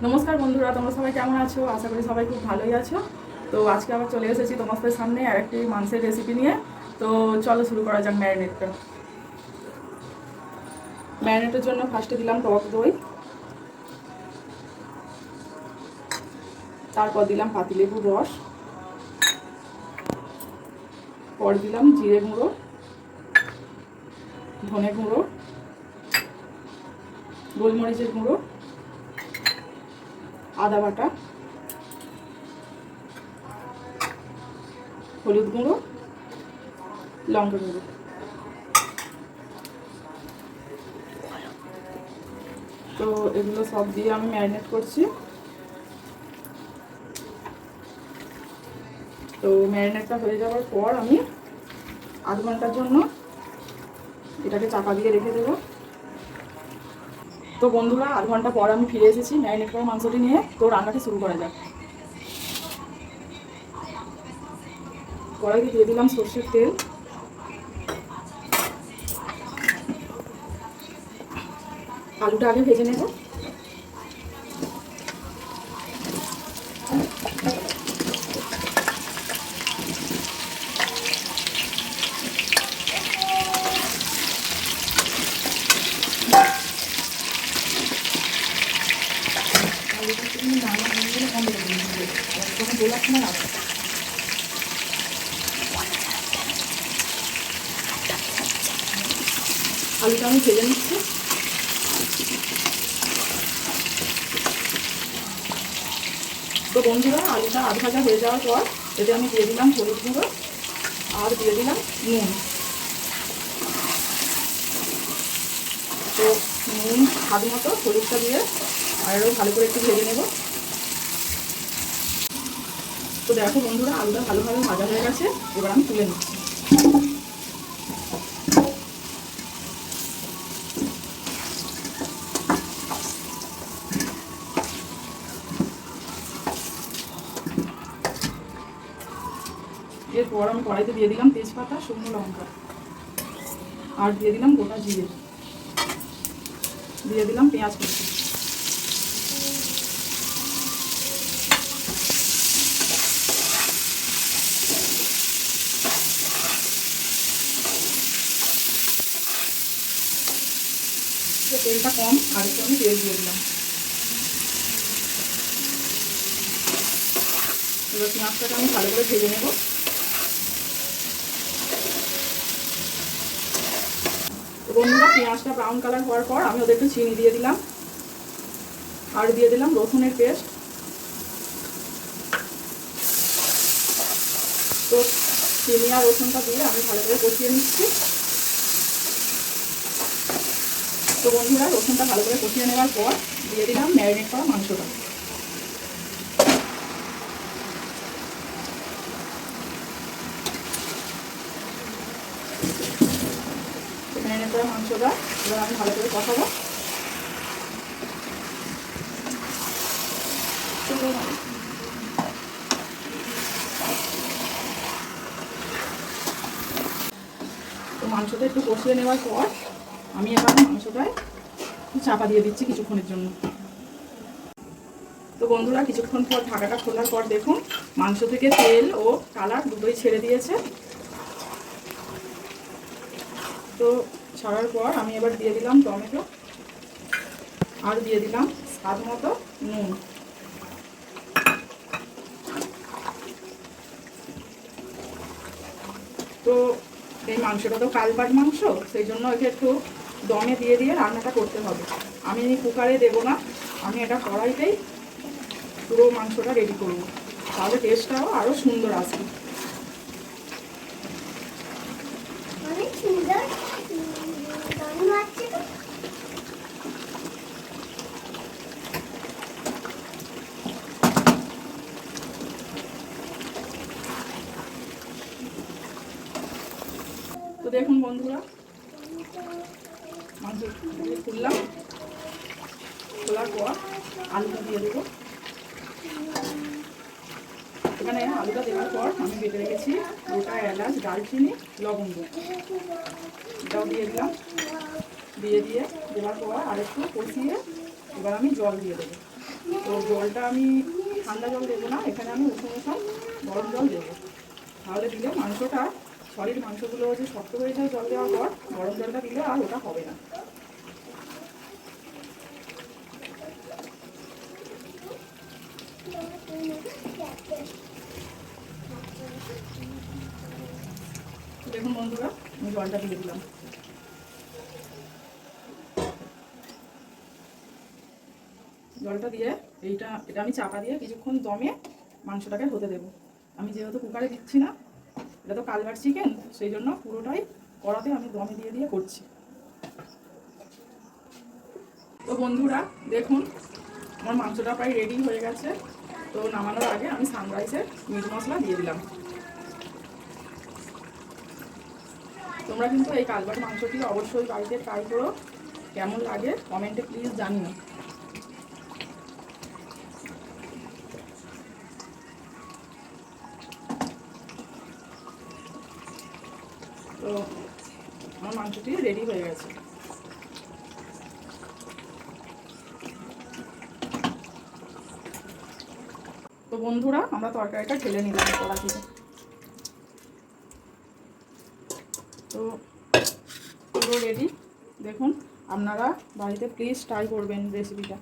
নমস্কার বন্ধুরা, তোমরা সবাই কেমন আছো? আশা করি সবাই খুব ভালোই আছো। তো আজকে আবার চলে এসেছি তোমাদের সামনে আর একটি মাংসের রেসিপি নিয়ে। তো চলো শুরু করা যাক ম্যারিনেটটা। ম্যারিনেটের জন্য ফার্স্টে দিলাম টক দই, তারপর দিলাম পাতিলেবুর রস, পর দিলাম জিরে গুঁড়ো, ধনে গুঁড়ো, গোলমরিচের গুঁড়ো, আদা বাটা, হলুদ গুঁড়ো, লঙ্কা গুঁড়ো। তো এগুলো সব দিয়ে আমি ম্যারিনেট করছি। তো ম্যারিনেটটা হয়ে যাওয়ার পর আমি আধ ঘন্টার জন্য এটাকে চাপা দিয়ে রেখে দেবো। তো বন্ধুরা, আধ ঘন্টা পর আমি ফিরে এসেছি ম্যারিনেট করা মাংসটি নিয়ে। তো রান্নাটি শুরু করা যাক। কড়াইতে দিয়ে দিলাম সর্ষের তেল, আলুটা আগে ভেজে নেব। আলুটা আমি ভেজে নিচ্ছি। তো বন্ধুরা, আলুটা আধ ভাজা হয়ে যাওয়ার পর এতে আমি দিয়ে দিলাম হলুদ গুঁড়ো আর দিয়ে দিলাম নুন। তো নুন স্বাদ মতো, হলুদটা দিয়ে আরও ভালো করে একটু ভেজে নেব। তো দেখো বন্ধুরা, আলুটা ভালোভাবে ভাজা হয়ে গেছে। এবার আমি তুলে নিচ্ছি। এরপর আমি কড়াইতে দিয়ে দিলাম তেজপাতা, শুকনো লঙ্কা, আর দিয়ে দিলাম গোটা জিরে, দিয়ে দিলাম পেঁয়াজ কুচি। তেলটা কম, আর একটু আমি তেল দিয়ে দিলাম। এবার পেঁয়াজটাকে আমি ভালো করে ভেজে নেব। বন্ধুরা, পেঁয়াজটা ব্রাউন কালার হওয়ার পর আমি ওদের একটু চিনি দিয়ে দিলাম, আর দিয়ে দিলাম রসুনের পেস্ট। তো চিনি আর রসুনটা দিয়ে আমি ভালো করে কষিয়ে নিচ্ছি। তো বন্ধুরা, রসুনটা ভালো করে কষিয়ে নেওয়ার পর দিয়ে দিলাম ম্যারিনেট করা মাংসটা। ম্যারিনেট করা মাংসটা এবার আমি ভালো করে কষাবো। তো মাংসটা একটু কষিয়ে নেওয়ার পর আমি এবার মাংসটায় চাপা দিয়ে দিচ্ছি কিছুক্ষণের জন্য। তো বন্ধুরা, কিছুক্ষণ পর ঢাকাটা খোলার পর দেখুন মাংস থেকে তেল ও কালার দুটোই ছেড়ে দিয়েছে। তো ছাড়ার পর আমি এবার দিয়ে দিলাম টমেটো, আর দিয়ে দিলাম স্বাদ মতো নুন। তো এই মাংসটা তো কালবাট মাংস, সেই জন্য একে একটু দমে দিয়ে দিয়ে রান্নাটা করতে হবে। আমি কুকারে দেবো না, আমি এটা কড়াইতেই পুরো মাংসটা রেডি করব, তাহলে টেস্টটাও আরও সুন্দর আসবে। তো দেখুন বন্ধুরা, মাংস খুললাম, খোলার পর আলুটা দিয়ে দেবো। তো এখানে আলুটা দেওয়ার পর আমি বেটে রেখেছি গোটা এলাচ, দারচিনি, লবঙ্গ, এটাও দিয়ে দিলাম। দিয়ে দেওয়ার পর আরেকটু কষিয়ে এবার আমি জল দিয়ে দেবো। তো জলটা আমি ঠান্ডা জল দেবো না, এখানে আমি উষুম গরম জল দেবো। তাহলে দিলে মাংসটা, সলিড মাংসগুলো যে শক্ত হয়ে যায় জল দেওয়ার পর, গরম জলটা দিলে আর ওটা হবে না। দেখুন বন্ধুরা, আমি জলটা দিয়ে দিলাম। জলটা দিয়ে এটা আমি চাপা দিয়ে কিছুক্ষণ দমে মাংসটাকে হতে দেবো। আমি যেহেতু কুকারে দিচ্ছি না, এটা তো কালভার চিকেন, সেই জন্য পুরোটাই কড়াতে আমি দমে দিয়ে করছি। তো বন্ধুরা দেখুন, আমার মাংসটা প্রায় রেডি হয়ে গেছে। তো নামানোর আগে আমি সানরাইসের মিট মশলা দিয়ে দিলাম। তোমরা কিন্তু এই কালভার মাংসটি অবশ্যই বাড়িতে ট্রাই করো, কেমন লাগে কমেন্টে প্লিজ জানিও। তো আমার মাংসটি রেডি হয়ে গেছে। তো বন্ধুরা, আমরা তরকারিটা ঢেলে নিলাম কড়া থেকে। তো পুরো রেডি। দেখুন, আপনারা বাড়িতে প্লিজ ট্রাই করবেন রেসিপিটা।